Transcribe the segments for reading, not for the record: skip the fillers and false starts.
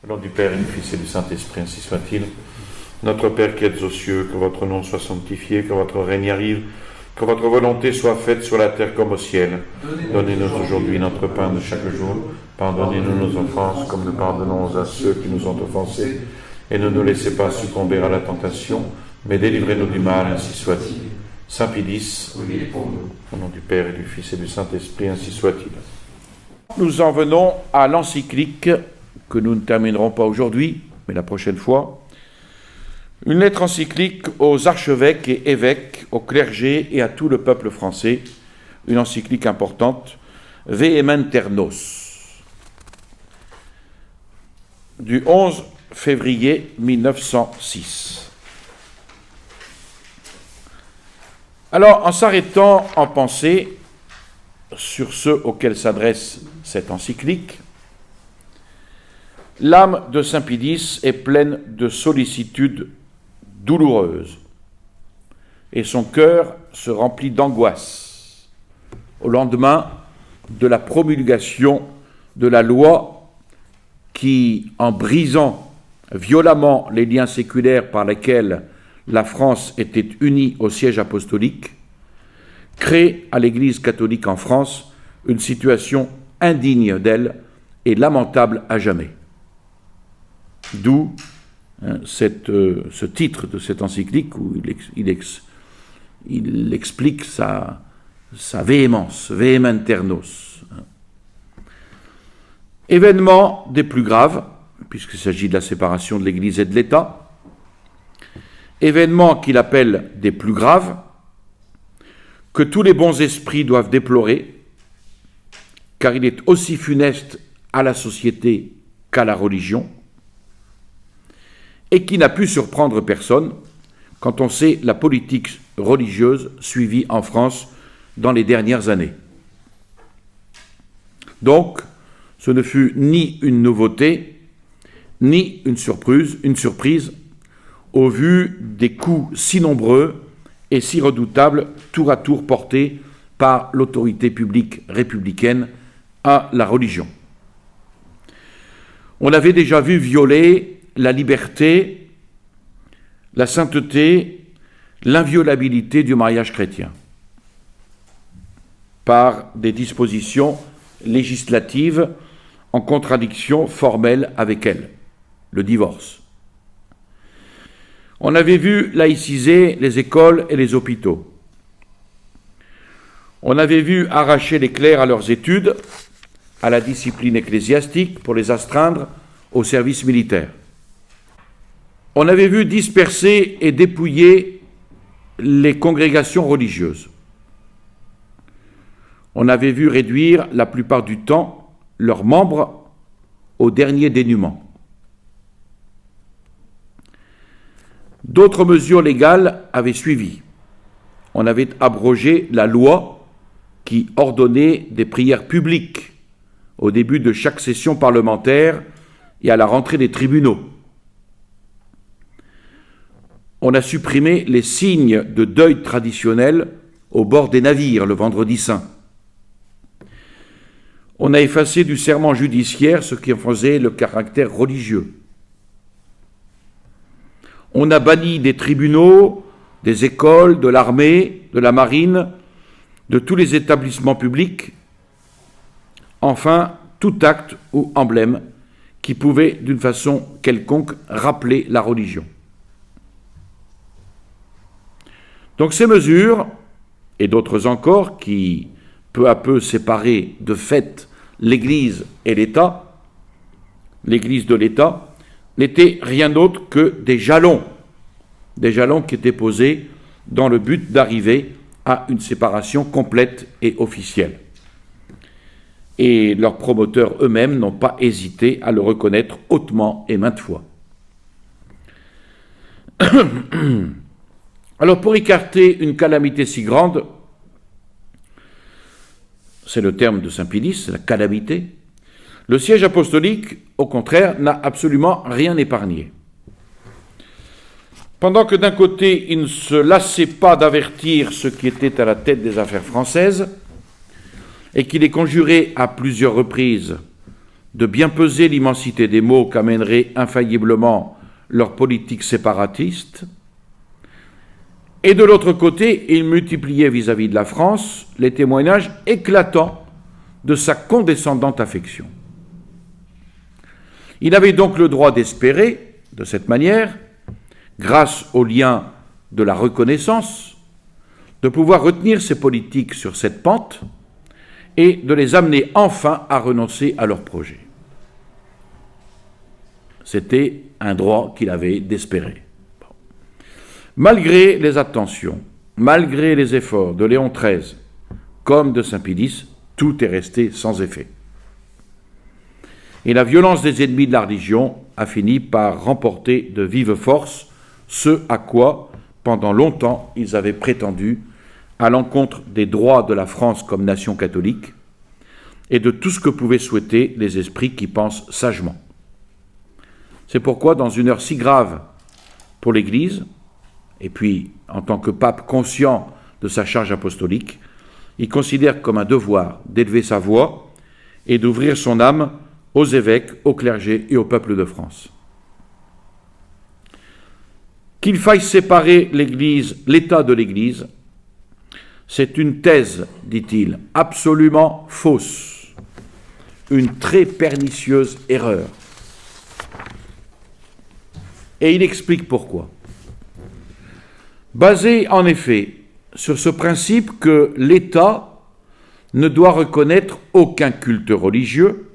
Au nom du Père et du Fils et du Saint-Esprit, ainsi soit-il. Notre Père qui êtes aux cieux, que votre nom soit sanctifié, que votre règne arrive, que votre volonté soit faite sur la terre comme au ciel. Donnez-nous aujourd'hui notre pain de chaque jour. Pardonnez-nous nos offenses, comme nous pardonnons à ceux qui nous ont offensés. Et ne nous laissez pas succomber à la tentation, mais délivrez-nous du mal, ainsi soit-il. Saint Pédis, au nom du Père et du Fils et du Saint-Esprit, ainsi soit-il. Nous en venons à l'encyclique que nous ne terminerons pas aujourd'hui, mais la prochaine fois. Une lettre encyclique aux archevêques et évêques, au clergé et à tout le peuple français. Une encyclique importante, Vehementernos, du 11 février 1906. Alors, en s'arrêtant en pensée sur ceux auxquels s'adresse cette encyclique, l'âme de saint Pédis est pleine de sollicitude douloureuse et son cœur se remplit d'angoisse au lendemain de la promulgation de la loi qui, en brisant violemment les liens séculaires par lesquels la France était unie au siège apostolique, crée à l'Église catholique en France une situation indigne d'elle et lamentable à jamais. D'où ce titre de cette encyclique où il explique sa véhémence, Vehementernos. Événement des plus graves, puisqu'il s'agit de la séparation de l'Église et de l'État, événement qu'il appelle des plus graves, que tous les bons esprits doivent déplorer, car il est aussi funeste à la société qu'à la religion, et qui n'a pu surprendre personne quand on sait la politique religieuse suivie en France dans les dernières années. Donc, ce ne fut ni une nouveauté, ni une surprise, au vu des coups si nombreux et si redoutables, tour à tour portés par l'autorité publique républicaine à la religion. On avait déjà vu violer la liberté, la sainteté, l'inviolabilité du mariage chrétien par des dispositions législatives en contradiction formelle avec elle, le divorce. On avait vu laïciser les écoles et les hôpitaux. On avait vu arracher les clercs à leurs études, à la discipline ecclésiastique pour les astreindre au service militaire. On avait vu disperser et dépouiller les congrégations religieuses. On avait vu réduire la plupart du temps leurs membres au dernier dénuement. D'autres mesures légales avaient suivi. On avait abrogé la loi qui ordonnait des prières publiques au début de chaque session parlementaire et à la rentrée des tribunaux. On a supprimé les signes de deuil traditionnels au bord des navires le vendredi saint. On a effacé du serment judiciaire ce qui en faisait le caractère religieux. On a banni des tribunaux, des écoles, de l'armée, de la marine, de tous les établissements publics, enfin tout acte ou emblème qui pouvait d'une façon quelconque rappeler la religion. Donc ces mesures, et d'autres encore, qui peu à peu séparaient de fait l'Église et l'État, l'Église de l'État, n'étaient rien d'autre que des jalons qui étaient posés dans le but d'arriver à une séparation complète et officielle. Et leurs promoteurs eux-mêmes n'ont pas hésité à le reconnaître hautement et maintes fois. Alors pour écarter une calamité si grande, c'est le terme de saint Pédis, la calamité, le siège apostolique, au contraire, n'a absolument rien épargné. Pendant que d'un côté, il ne se lassait pas d'avertir ceux qui étaient à la tête des affaires françaises, et qu'il les conjurait à plusieurs reprises de bien peser l'immensité des maux qu'amènerait infailliblement leur politique séparatiste, et de l'autre côté, il multipliait vis-à-vis de la France les témoignages éclatants de sa condescendante affection. Il avait donc le droit d'espérer, de cette manière, grâce au lien de la reconnaissance, de pouvoir retenir ses politiques sur cette pente et de les amener enfin à renoncer à leurs projets. C'était un droit qu'il avait d'espérer. Malgré les attentions, malgré les efforts de Léon XIII comme de Saint-Pédis, tout est resté sans effet. Et la violence des ennemis de la religion a fini par remporter de vive force ce à quoi, pendant longtemps, ils avaient prétendu à l'encontre des droits de la France comme nation catholique et de tout ce que pouvaient souhaiter les esprits qui pensent sagement. C'est pourquoi, dans une heure si grave pour l'Église, et puis en tant que pape conscient de sa charge apostolique, il considère comme un devoir d'élever sa voix et d'ouvrir son âme aux évêques, au clergé et au peuple de France. Qu'il faille séparer l'Église, l'État de l'Église, c'est une thèse, dit-il, absolument fausse, une très pernicieuse erreur. Et il explique pourquoi. Basé en effet sur ce principe que l'État ne doit reconnaître aucun culte religieux,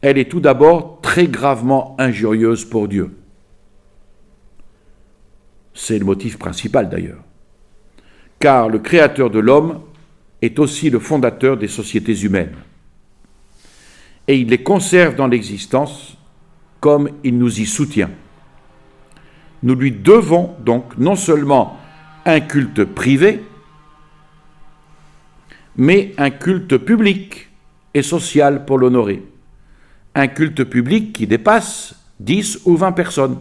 elle est tout d'abord très gravement injurieuse pour Dieu. C'est le motif principal d'ailleurs. Car le créateur de l'homme est aussi le fondateur des sociétés humaines. Et il les conserve dans l'existence comme il nous y soutient. Nous lui devons donc non seulement un culte privé, mais un culte public et social pour l'honorer. Un culte public qui dépasse 10 ou 20 personnes.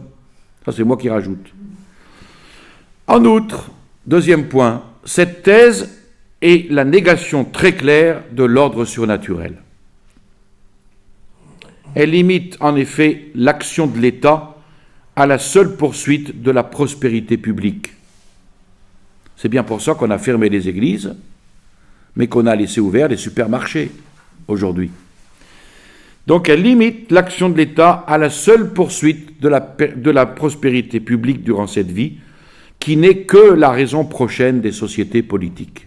Ça, c'est moi qui rajoute. En outre, deuxième point, cette thèse est la négation très claire de l'ordre surnaturel. Elle limite en effet l'action de l'État à la seule poursuite de la prospérité publique. C'est bien pour ça qu'on a fermé les églises, mais qu'on a laissé ouverts les supermarchés aujourd'hui. Donc elle limite l'action de l'État à la seule poursuite de la prospérité publique durant cette vie, qui n'est que la raison prochaine des sociétés politiques.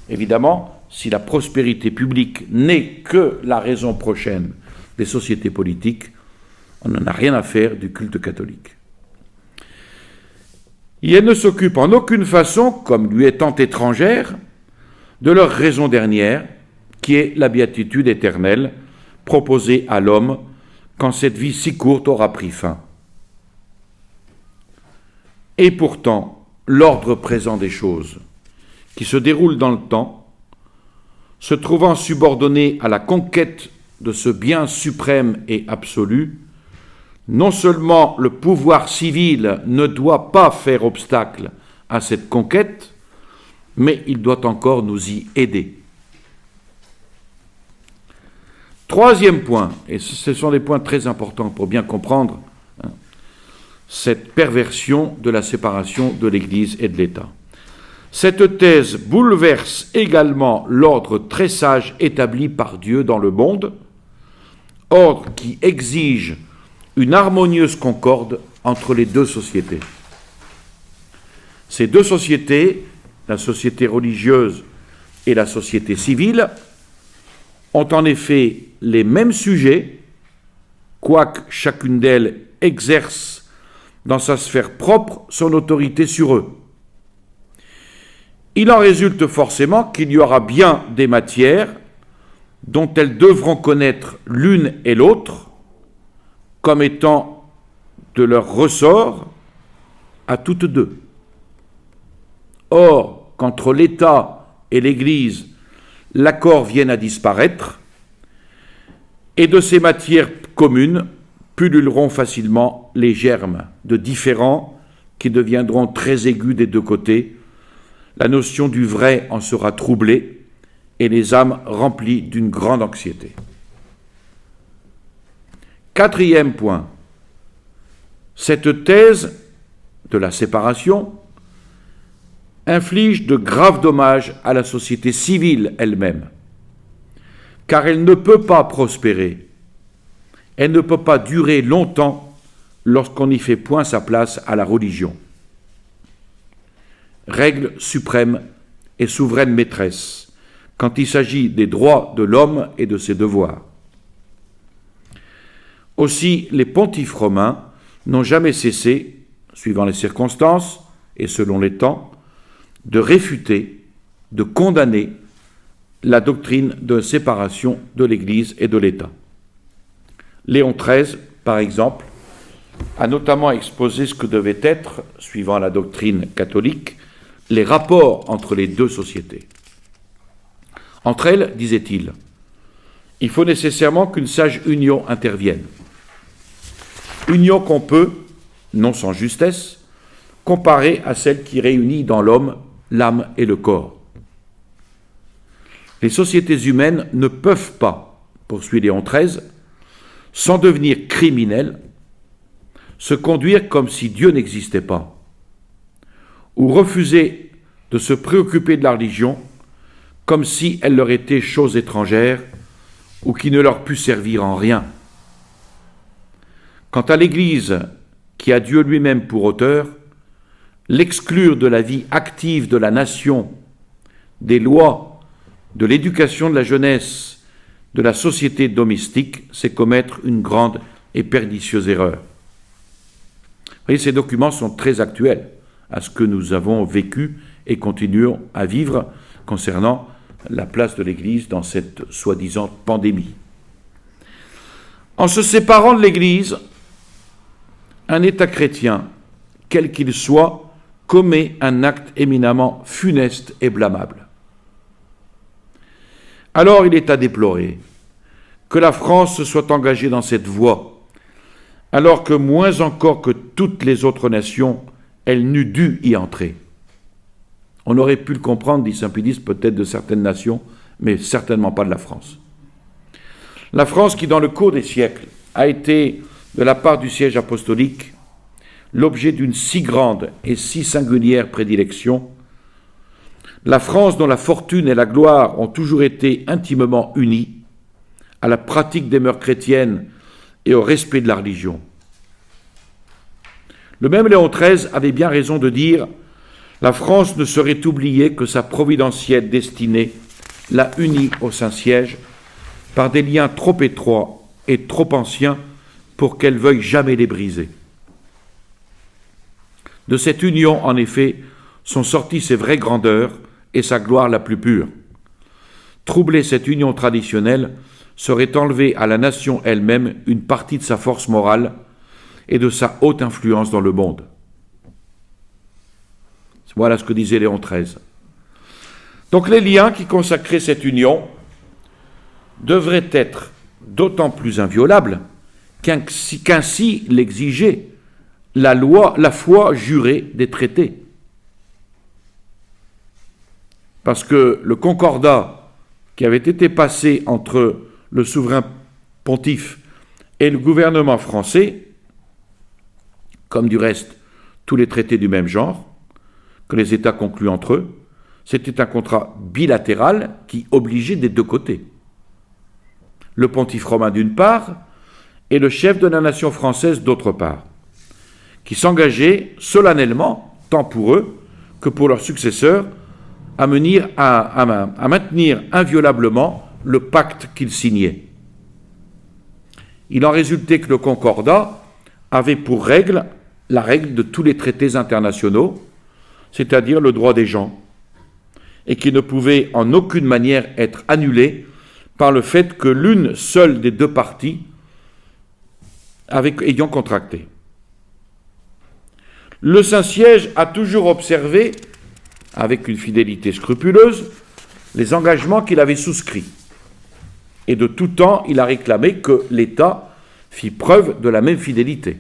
Évidemment, si la prospérité publique n'est que la raison prochaine des sociétés politiques, on n'en a rien à faire du culte catholique. Et elle ne s'occupe en aucune façon, comme lui étant étrangère, de leur raison dernière, qui est la béatitude éternelle proposée à l'homme quand cette vie si courte aura pris fin. Et pourtant, l'ordre présent des choses, qui se déroule dans le temps, se trouvant subordonné à la conquête de ce bien suprême et absolu, non seulement le pouvoir civil ne doit pas faire obstacle à cette conquête, mais il doit encore nous y aider. Troisième point, et ce sont des points très importants pour bien comprendre cette perversion de la séparation de l'Église et de l'État. Cette thèse bouleverse également l'ordre très sage établi par Dieu dans le monde, ordre qui exige une harmonieuse concorde entre les deux sociétés. Ces deux sociétés, la société religieuse et la société civile, ont en effet les mêmes sujets, quoique chacune d'elles exerce dans sa sphère propre son autorité sur eux. Il en résulte forcément qu'il y aura bien des matières dont elles devront connaître l'une et l'autre comme étant de leur ressort à toutes deux. Or, qu'entre l'État et l'Église, l'accord vienne à disparaître, et de ces matières communes pulluleront facilement les germes de différends qui deviendront très aigus des deux côtés. La notion du vrai en sera troublée, et les âmes remplies d'une grande anxiété. Quatrième point, cette thèse de la séparation inflige de graves dommages à la société civile elle-même, car elle ne peut pas prospérer, elle ne peut pas durer longtemps lorsqu'on n'y fait point sa place à la religion. Règle suprême et souveraine maîtresse, quand il s'agit des droits de l'homme et de ses devoirs. Aussi, les pontifes romains n'ont jamais cessé, suivant les circonstances et selon les temps, de réfuter, de condamner la doctrine de séparation de l'Église et de l'État. Léon XIII, par exemple, a notamment exposé ce que devaient être, suivant la doctrine catholique, les rapports entre les deux sociétés. Entre elles, disait-il, il faut nécessairement qu'une sage union intervienne. Union qu'on peut, non sans justesse, comparer à celle qui réunit dans l'homme l'âme et le corps. Les sociétés humaines ne peuvent pas, poursuit Léon XIII, sans devenir criminelles, se conduire comme si Dieu n'existait pas, ou refuser de se préoccuper de la religion comme si elle leur était chose étrangère ou qui ne leur pût servir en rien. Quant à l'Église, qui a Dieu lui-même pour auteur, l'exclure de la vie active de la nation, des lois, de l'éducation de la jeunesse, de la société domestique, c'est commettre une grande et pernicieuse erreur. Vous voyez, ces documents sont très actuels à ce que nous avons vécu et continuons à vivre concernant la place de l'Église dans cette soi-disant pandémie. En se séparant de l'Église, un État chrétien, quel qu'il soit, commet un acte éminemment funeste et blâmable. Alors il est à déplorer que la France se soit engagée dans cette voie, alors que moins encore que toutes les autres nations, elle n'eût dû y entrer. On aurait pu le comprendre, dit saint Pédis, peut-être de certaines nations, mais certainement pas de la France. La France qui, dans le cours des siècles, a été, de la part du siège apostolique, l'objet d'une si grande et si singulière prédilection, la France dont la fortune et la gloire ont toujours été intimement unies à la pratique des mœurs chrétiennes et au respect de la religion. Le même Léon XIII avait bien raison de dire « La France ne saurait oublier que sa providentielle destinée l'a unie au Saint-Siège par des liens trop étroits et trop anciens pour qu'elle veuille jamais les briser. » De cette union, en effet, sont sorties ses vraies grandeurs et sa gloire la plus pure. Troubler cette union traditionnelle serait enlever à la nation elle-même une partie de sa force morale et de sa haute influence dans le monde. Voilà ce que disait Léon XIII. Donc les liens qui consacraient cette union devraient être d'autant plus inviolables qu'ainsi l'exigeait la loi, la foi jurée des traités. Parce que le concordat qui avait été passé entre le souverain pontife et le gouvernement français, comme du reste tous les traités du même genre, que les États concluent entre eux, c'était un contrat bilatéral qui obligeait des deux côtés. Le pontife romain d'une part et le chef de la nation française d'autre part, qui s'engageaient solennellement, tant pour eux que pour leurs successeurs, à maintenir inviolablement le pacte qu'ils signaient. Il en résultait que le concordat avait pour règle la règle de tous les traités internationaux, c'est-à-dire le droit des gens, et qui ne pouvait en aucune manière être annulé par le fait que l'une seule des deux parties ayant contracté. Le Saint-Siège a toujours observé, avec une fidélité scrupuleuse, les engagements qu'il avait souscrits. Et de tout temps, il a réclamé que l'État fit preuve de la même fidélité.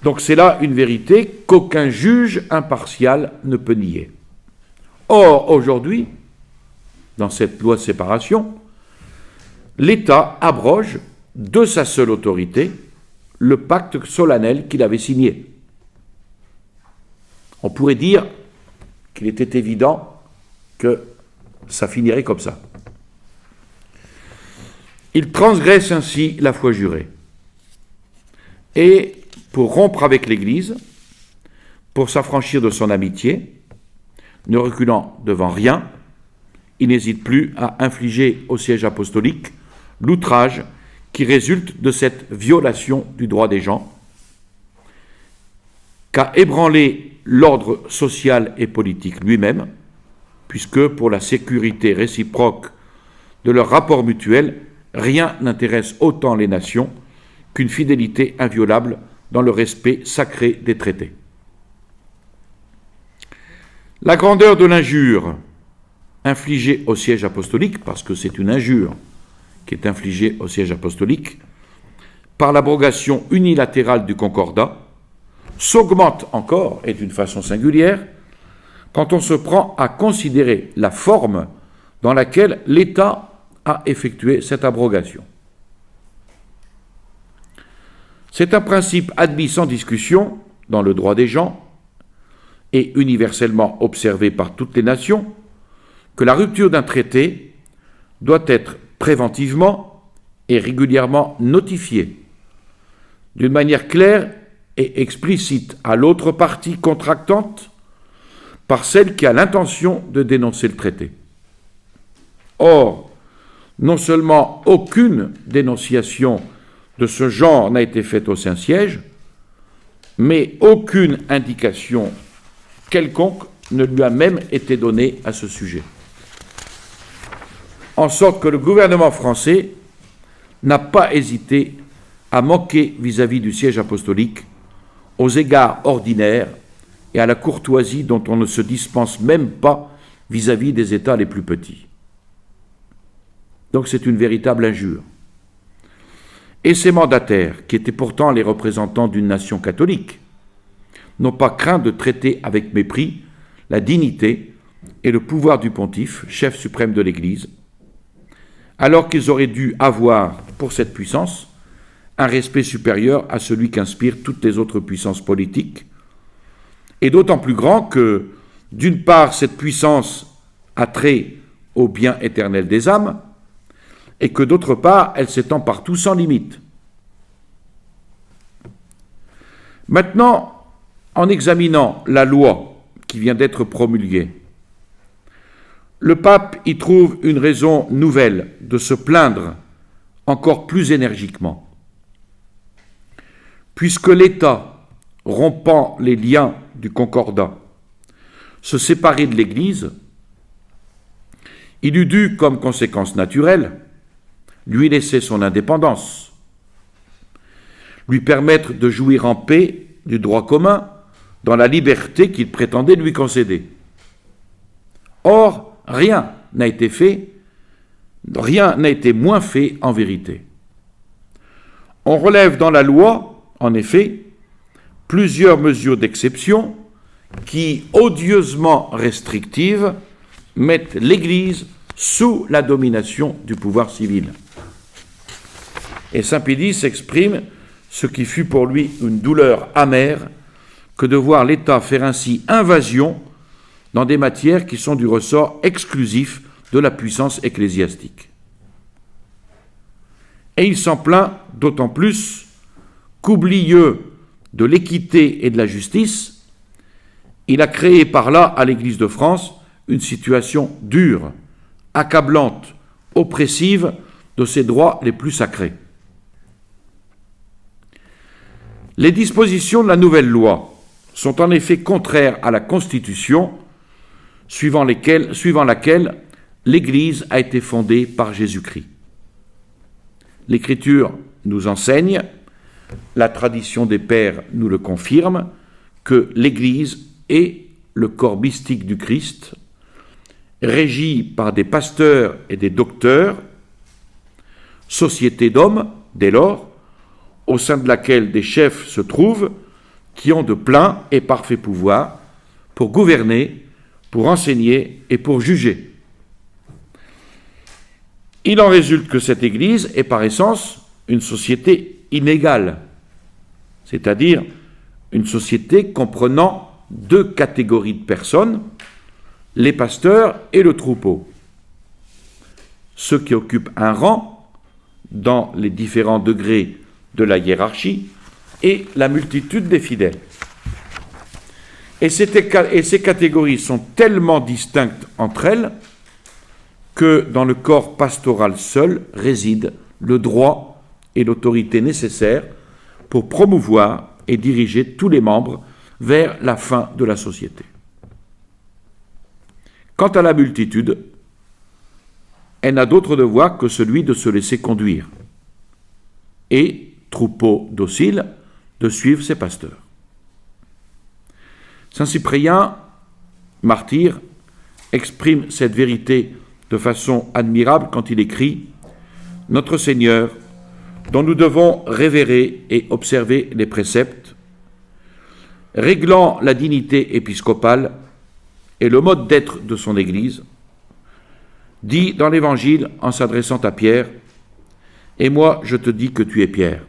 Donc c'est là une vérité qu'aucun juge impartial ne peut nier. Or, aujourd'hui, dans cette loi de séparation, l'État abroge de sa seule autorité le pacte solennel qu'il avait signé. On pourrait dire qu'il était évident que ça finirait comme ça. Il transgresse ainsi la foi jurée. Et pour rompre avec l'Église, pour s'affranchir de son amitié, ne reculant devant rien, il n'hésite plus à infliger au siège apostolique l'outrage qui résulte de cette violation du droit des gens, qu'a ébranlé l'ordre social et politique lui-même, puisque pour la sécurité réciproque de leur rapport mutuel, rien n'intéresse autant les nations qu'une fidélité inviolable dans le respect sacré des traités. La grandeur de l'injure infligée au siège apostolique, parce que c'est une injure qui est infligée au siège apostolique, par l'abrogation unilatérale du concordat, s'augmente encore, et d'une façon singulière, quand on se prend à considérer la forme dans laquelle l'État a effectué cette abrogation. C'est un principe admis sans discussion dans le droit des gens et universellement observé par toutes les nations que la rupture d'un traité doit être préventivement et régulièrement notifiée d'une manière claire et explicite à l'autre partie contractante par celle qui a l'intention de dénoncer le traité. Or, non seulement aucune dénonciation de ce genre n'a été faite au Saint-Siège, mais aucune indication quelconque ne lui a même été donnée à ce sujet. En sorte que le gouvernement français n'a pas hésité à manquer vis-à-vis du siège apostolique aux égards ordinaires et à la courtoisie dont on ne se dispense même pas vis-à-vis des États les plus petits. Donc c'est une véritable injure. Et ces mandataires, qui étaient pourtant les représentants d'une nation catholique, n'ont pas craint de traiter avec mépris la dignité et le pouvoir du pontife, chef suprême de l'Église, alors qu'ils auraient dû avoir, pour cette puissance, un respect supérieur à celui qu'inspirent toutes les autres puissances politiques, et d'autant plus grand que, d'une part, cette puissance a trait au bien éternel des âmes, et que d'autre part, elle s'étend partout sans limite. Maintenant, en examinant la loi qui vient d'être promulguée, le pape y trouve une raison nouvelle de se plaindre encore plus énergiquement. Puisque l'État, rompant les liens du concordat, se séparait de l'Église, il eût dû, comme conséquence naturelle, lui laisser son indépendance, lui permettre de jouir en paix du droit commun dans la liberté qu'il prétendait lui concéder. Or, rien n'a été fait, rien n'a été moins fait en vérité. On relève dans la loi, en effet, plusieurs mesures d'exception qui, odieusement restrictives, mettent l'Église sous la domination du pouvoir civil. Et saint Pédis exprime ce qui fut pour lui une douleur amère que de voir l'État faire ainsi invasion dans des matières qui sont du ressort exclusif de la puissance ecclésiastique. Et il s'en plaint d'autant plus qu'oublieux de l'équité et de la justice, il a créé par là à l'Église de France une situation dure, accablante, oppressive de ses droits les plus sacrés. Les dispositions de la nouvelle loi sont en effet contraires à la Constitution suivant laquelle l'Église a été fondée par Jésus-Christ. L'Écriture nous enseigne, la tradition des pères nous le confirme, que l'Église est le corps mystique du Christ, régi par des pasteurs et des docteurs, société d'hommes, dès lors, au sein de laquelle des chefs se trouvent qui ont de plein et parfait pouvoir pour gouverner, pour enseigner et pour juger. Il en résulte que cette Église est par essence une société inégale, c'est-à-dire une société comprenant deux catégories de personnes, les pasteurs et le troupeau. Ceux qui occupent un rang dans les différents degrés de la hiérarchie et la multitude des fidèles. Et ces catégories sont tellement distinctes entre elles que dans le corps pastoral seul réside le droit et l'autorité nécessaires pour promouvoir et diriger tous les membres vers la fin de la société. Quant à la multitude, elle n'a d'autre devoir que celui de se laisser conduire et, troupeau docile, de suivre ses pasteurs. Saint Cyprien, martyr, exprime cette vérité de façon admirable quand il écrit « Notre Seigneur, dont nous devons révérer et observer les préceptes, réglant la dignité épiscopale et le mode d'être de son Église, dit dans l'Évangile en s'adressant à Pierre « Et moi, je te dis que tu es Pierre ».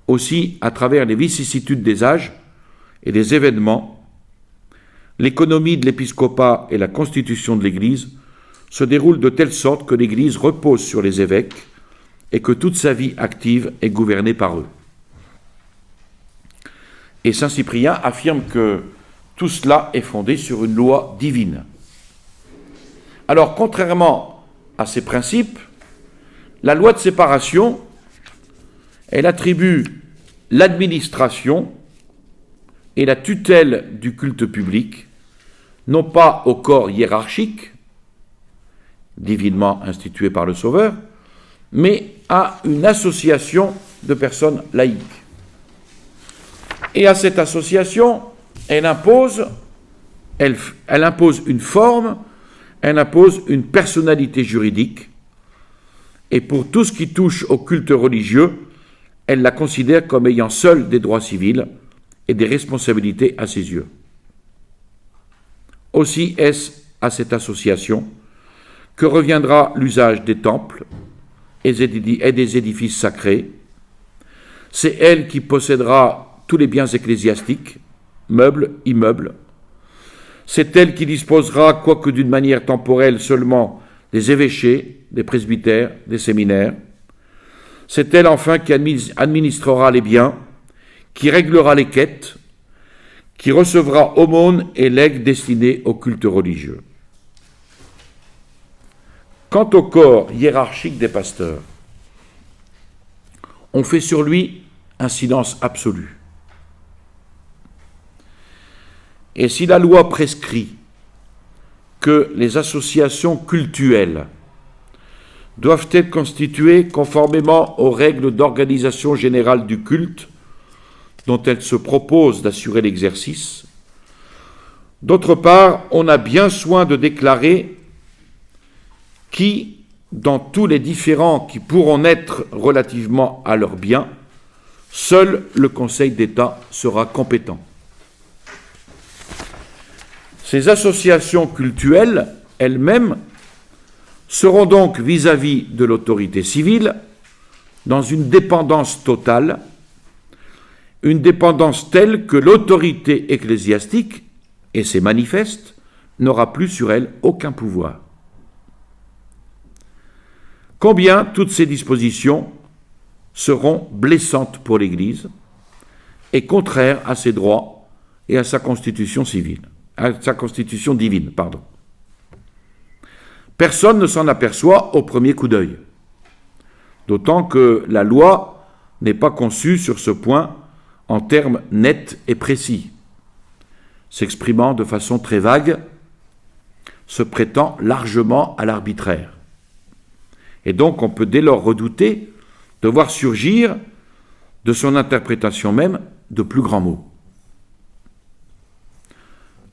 Aussi, à travers les vicissitudes des âges et des événements, l'économie de l'épiscopat et la constitution de l'Église se déroulent de telle sorte que l'Église repose sur les évêques et que toute sa vie active est gouvernée par eux. Et saint Cyprien affirme que tout cela est fondé sur une loi divine. Alors, contrairement à ces principes, la loi de séparation, elle attribue l'administration et la tutelle du culte public, non pas au corps hiérarchique, divinement institué par le Sauveur, mais à une association de personnes laïques. Et à cette association, elle impose une forme, elle impose une personnalité juridique, et pour tout ce qui touche au culte religieux, elle la considère comme ayant seule des droits civils et des responsabilités à ses yeux. Aussi est-ce à cette association que reviendra l'usage des temples et des édifices sacrés. C'est elle qui possédera tous les biens ecclésiastiques, meubles, immeubles. C'est elle qui disposera, quoique d'une manière temporelle seulement, des évêchés, des presbytères, des séminaires. C'est elle enfin qui administrera les biens, qui réglera les quêtes, qui recevra aumônes et legs destinés au culte religieux. Quant au corps hiérarchique des pasteurs, on fait sur lui un silence absolu. Et si la loi prescrit que les associations cultuelles doivent être constituées conformément aux règles d'organisation générale du culte dont elles se proposent d'assurer l'exercice, d'autre part, on a bien soin de déclarer qui, dans tous les différends qui pourront naître relativement à leurs biens, seul le Conseil d'État sera compétent. Ces associations cultuelles, elles-mêmes, seront donc vis-à-vis de l'autorité civile dans une dépendance totale, une dépendance telle que l'autorité ecclésiastique, et c'est manifeste, n'aura plus sur elle aucun pouvoir. Combien toutes ces dispositions seront blessantes pour l'Église et contraires à ses droits et à sa constitution civile, à sa constitution divine, pardon. Personne ne s'en aperçoit au premier coup d'œil, d'autant que la loi n'est pas conçue sur ce point en termes nets et précis, s'exprimant de façon très vague, se prêtant largement à l'arbitraire. Et donc on peut dès lors redouter de voir surgir de son interprétation même de plus grands mots.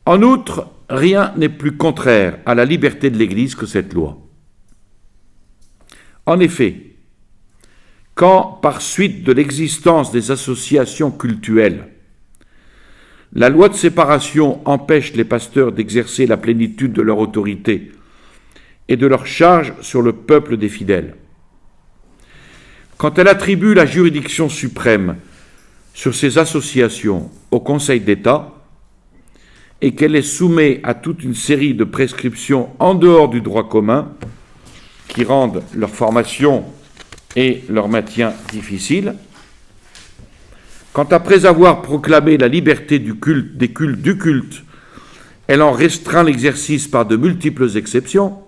En outre, rien n'est plus contraire à la liberté de l'Église que cette loi. En effet, quand, par suite de l'existence des associations cultuelles, la loi de séparation empêche les pasteurs d'exercer la plénitude de leur autorité et de leur charge sur le peuple des fidèles. Quand elle attribue la juridiction suprême sur ces associations au Conseil d'État et qu'elle les soumet à toute une série de prescriptions en dehors du droit commun qui rendent leur formation et leur maintien difficiles, quand après avoir proclamé la liberté du culte, elle en restreint l'exercice par de multiples exceptions,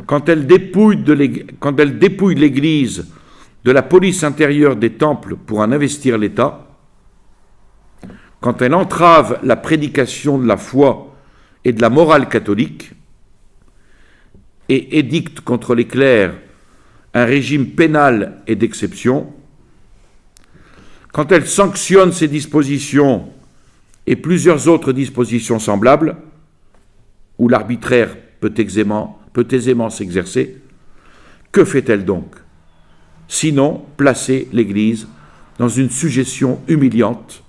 quand elle dépouille l'Église de la police intérieure des temples pour en investir l'État, quand elle entrave la prédication de la foi et de la morale catholique, et édicte contre les clercs un régime pénal et d'exception, quand elle sanctionne ces dispositions et plusieurs autres dispositions semblables, où l'arbitraire peut aisément s'exercer, que fait-elle donc? Sinon placer l'Église dans une sujétion humiliante,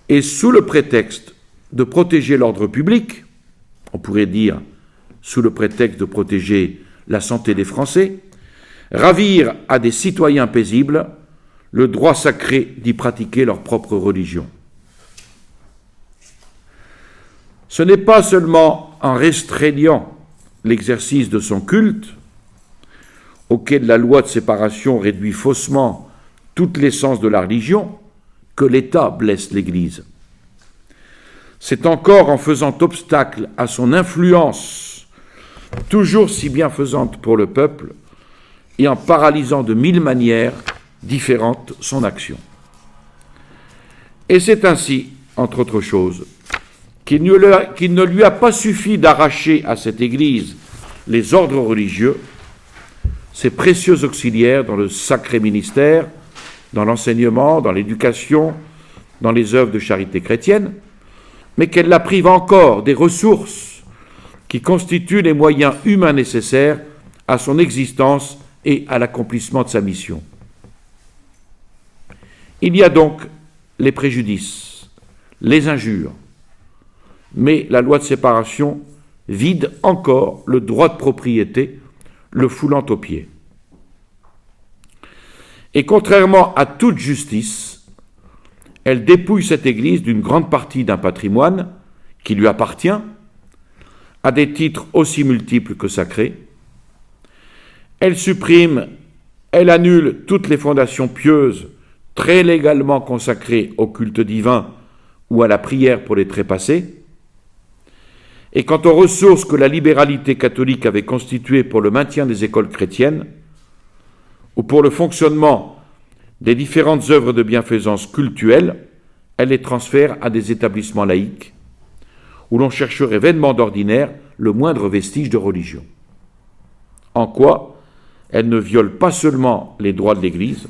et sous le prétexte de protéger l'ordre public, on pourrait dire sous le prétexte de protéger la santé des Français, ravir à des citoyens paisibles le droit sacré d'y pratiquer leur propre religion. Ce n'est pas seulement en restreignant l'exercice de son culte, auquel la loi de séparation réduit faussement toute l'essence de la religion, que l'État blesse l'Église. C'est encore en faisant obstacle à son influence, toujours si bienfaisante pour le peuple, et en paralysant de 1000 manières différentes son action. Et c'est ainsi, entre autres choses, qu'il ne lui a pas suffi d'arracher à cette Église les ordres religieux, ses précieux auxiliaires dans le sacré ministère, dans l'enseignement, dans l'éducation, dans les œuvres de charité chrétienne, mais qu'elle la prive encore des ressources qui constituent les moyens humains nécessaires à son existence et à l'accomplissement de sa mission. Il y a donc les préjudices, les injures, mais la loi de séparation vide encore le droit de propriété, le foulant aux pieds. Et contrairement à toute justice, elle dépouille cette Église d'une grande partie d'un patrimoine qui lui appartient, à des titres aussi multiples que sacrés. Elle supprime, elle annule toutes les fondations pieuses très légalement consacrées au culte divin ou à la prière pour les trépassés. Et quant aux ressources que la libéralité catholique avait constituées pour le maintien des écoles chrétiennes, ou pour le fonctionnement des différentes œuvres de bienfaisance cultuelle, elle les transfère à des établissements laïques, où l'on chercherait vainement d'ordinaire le moindre vestige de religion. En quoi elle ne viole pas seulement les droits de l'Église,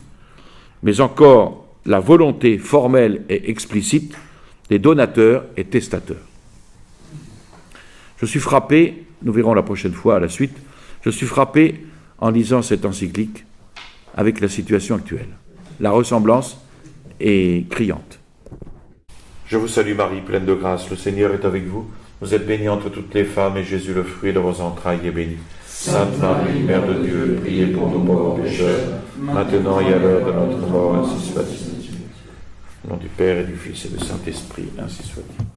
mais encore la volonté formelle et explicite des donateurs et testateurs. Je suis frappé, nous verrons la prochaine fois à la suite, je suis frappé en lisant cette encyclique avec la situation actuelle. La ressemblance est criante. Je vous salue Marie, pleine de grâce, le Seigneur est avec vous. Vous êtes bénie entre toutes les femmes, et Jésus, le fruit de vos entrailles, est béni. Sainte Marie, Mère de Dieu, priez pour nous pauvres pécheurs, maintenant et à l'heure de notre mort, ainsi soit-il. Au nom du Père et du Fils et du Saint-Esprit, ainsi soit-il.